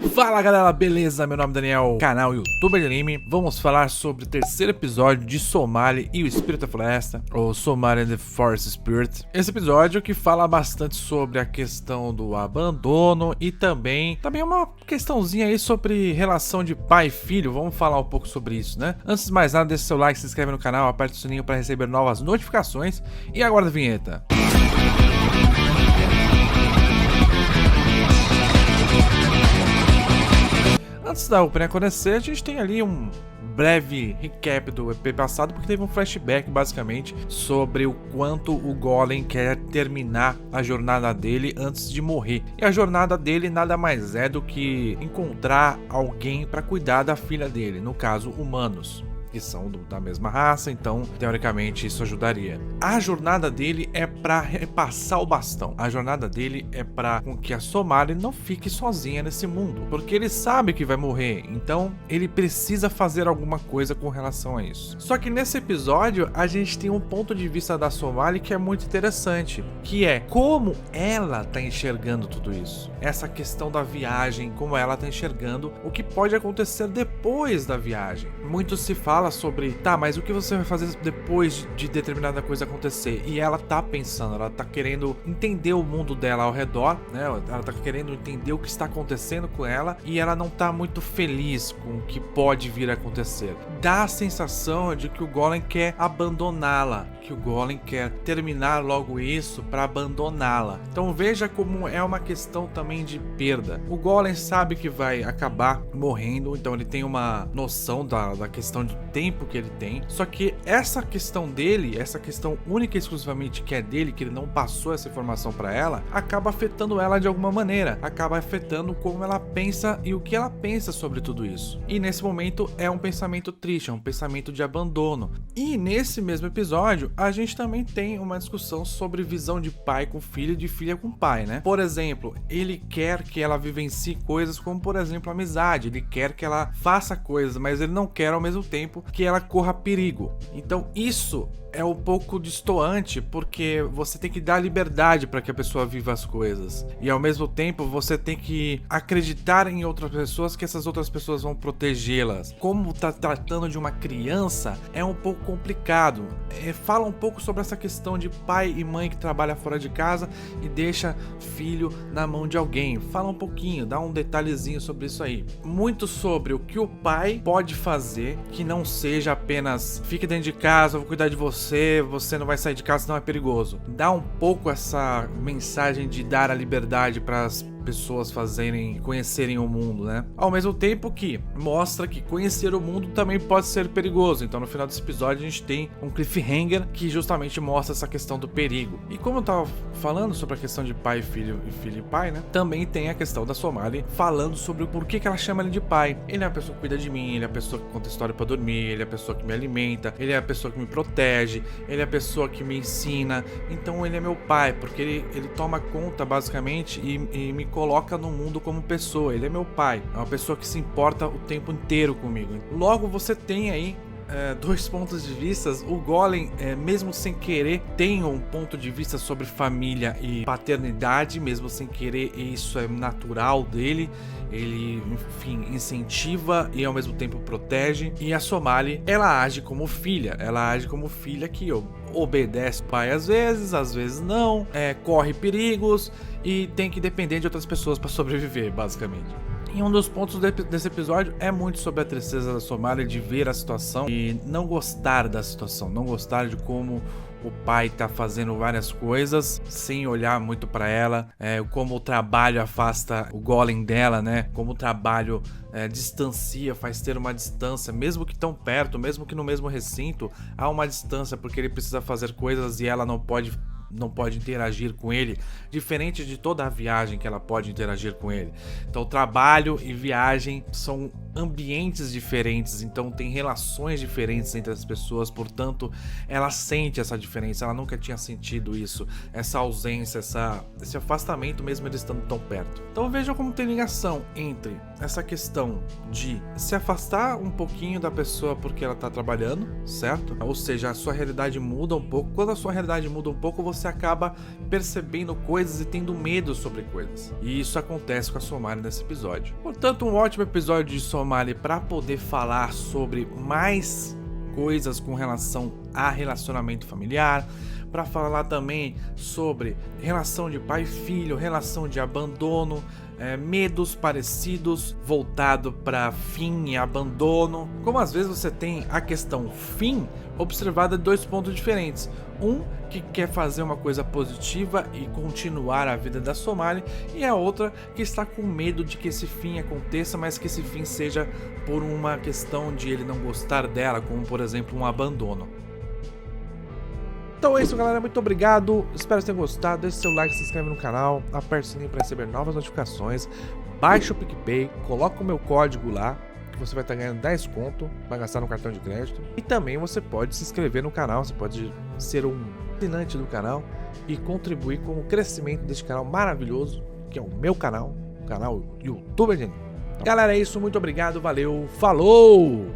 Fala galera, beleza? Meu nome é Daniel, canal YouTuber de Anime. Vamos falar sobre o terceiro episódio de Somali e o Espírito da Floresta, ou Somali and the Forest Spirit. Esse episódio que fala bastante sobre a questão do abandono e também uma questãozinha aí sobre relação de pai e filho. Vamos falar um pouco sobre isso, né? Antes de mais nada, deixa seu like, se inscreve no canal, aperte o sininho para receber novas notificações e aguarda a vinheta. Antes da opening acontecer, a gente tem ali um breve recap do EP passado, porque teve um flashback basicamente sobre o quanto o Golem quer terminar a jornada dele antes de morrer. E a jornada dele nada mais é do que encontrar alguém para cuidar da filha dele, no caso, humanos, que são da mesma raça, então teoricamente isso ajudaria. A jornada dele é para repassar o bastão. A jornada dele é para com que a Somali não fique sozinha nesse mundo, porque ele sabe que vai morrer, então ele precisa fazer alguma coisa com relação a isso. Só que nesse episódio a gente tem um ponto de vista da Somali que é muito interessante, que é como ela tá enxergando tudo isso. Essa questão da viagem, como ela tá enxergando o que pode acontecer depois da viagem. Muito se fala sobre, tá, mas o que você vai fazer depois de determinada coisa acontecer? E ela tá pensando, ela tá querendo entender o mundo dela ao redor, né? Ela tá querendo entender o que está acontecendo com ela e ela não tá muito feliz com o que pode vir a acontecer. Dá a sensação de que o Golem quer abandoná-la, que o Golem quer terminar logo isso para abandoná-la. Então veja como é uma questão também de perda. O Golem sabe que vai acabar morrendo, então ele tem uma noção da questão de tempo que ele tem, só que essa questão dele, essa questão única e exclusivamente que é dele, que ele não passou essa informação para ela, acaba afetando ela de alguma maneira, acaba afetando como ela pensa e o que ela pensa sobre tudo isso. E nesse momento é um pensamento triste, é um pensamento de abandono. E nesse mesmo episódio a gente também tem uma discussão sobre visão de pai com filho e de filha com pai, né? Por exemplo, ele quer que ela vivencie coisas como, por exemplo, amizade, ele quer que ela faça coisas, mas ele não quer ao mesmo tempo que ela corra perigo. Então isso é um pouco destoante, porque você tem que dar liberdade para que a pessoa viva as coisas e ao mesmo tempo você tem que acreditar em outras pessoas, que essas outras pessoas vão protegê-las. Como tá tratando de uma criança é um pouco complicado. Fala um pouco sobre essa questão de pai e mãe que trabalha fora de casa e deixa filho na mão de alguém. Fala um pouquinho, dá um detalhezinho sobre isso aí. Muito sobre o que o pai pode fazer, que não seja apenas fique dentro de casa, eu vou cuidar de você não vai sair de casa, senão é perigoso. Dá um pouco essa mensagem de dar a liberdade para as pessoas conhecerem o mundo, né? Ao mesmo tempo que mostra que conhecer o mundo também pode ser perigoso. Então no final desse episódio a gente tem um cliffhanger que justamente mostra essa questão do perigo. E como eu tava falando sobre a questão de pai e filho e pai, né? Também tem a questão da Somali falando sobre o porquê que ela chama ele de pai. Ele é a pessoa que cuida de mim, ele é a pessoa que conta história pra dormir, ele é a pessoa que me alimenta, ele é a pessoa que me protege, ele é a pessoa que me ensina. Então ele é meu pai, porque ele toma conta basicamente e me coloca no mundo como pessoa. Ele é meu pai, é uma pessoa que se importa o tempo inteiro comigo. Logo você tem aí dois pontos de vista. O Golem, mesmo sem querer, tem um ponto de vista sobre família e paternidade, mesmo sem querer, isso é natural dele. Ele, enfim, incentiva e ao mesmo tempo protege. E a Somali, ela age como filha. Ela age como filha que obedece o pai às vezes não, corre perigos e tem que depender de outras pessoas para sobreviver, basicamente. E um dos pontos desse episódio é muito sobre a tristeza da Somali de ver a situação e não gostar da situação, não gostar de como o pai tá fazendo várias coisas sem olhar muito para ela, como o trabalho afasta o Golem dela, né? Como o trabalho distancia, faz ter uma distância, mesmo que tão perto, mesmo que no mesmo recinto, há uma distância porque ele precisa fazer coisas e ela não pode interagir com ele, diferente de toda a viagem que ela pode interagir com ele. Então trabalho e viagem são ambientes diferentes, então tem relações diferentes entre as pessoas, portanto ela sente essa diferença, ela nunca tinha sentido isso, essa ausência, esse afastamento mesmo eles estando tão perto. Então vejam como tem ligação entre essa questão de se afastar um pouquinho da pessoa porque ela tá trabalhando, certo? Ou seja, a sua realidade muda um pouco. Quando a sua realidade muda um pouco, você acaba percebendo coisas e tendo medo sobre coisas. E isso acontece com a Somali nesse episódio. Portanto, um ótimo episódio de Somali para poder falar sobre mais coisas com relação a relacionamento familiar, para falar também sobre relação de pai e filho, relação de abandono, medos parecidos voltado para fim e abandono. Como às vezes você tem a questão fim observada de 2 pontos diferentes. Um que quer fazer uma coisa positiva e continuar a vida da Somali, e a outra que está com medo de que esse fim aconteça, mas que esse fim seja por uma questão de ele não gostar dela, como por exemplo um abandono. Então é isso, galera, muito obrigado, espero que tenham gostado, deixe seu like, se inscreve no canal, aperte o sininho para receber novas notificações, baixe o PicPay, coloca o meu código lá, que você vai estar ganhando 10 conto para gastar no cartão de crédito, e também você pode se inscrever no canal, você pode ser um assinante do canal e contribuir com o crescimento deste canal maravilhoso, que é o meu canal, o canal YouTuber Geninho. Galera, é isso, muito obrigado, valeu, falou!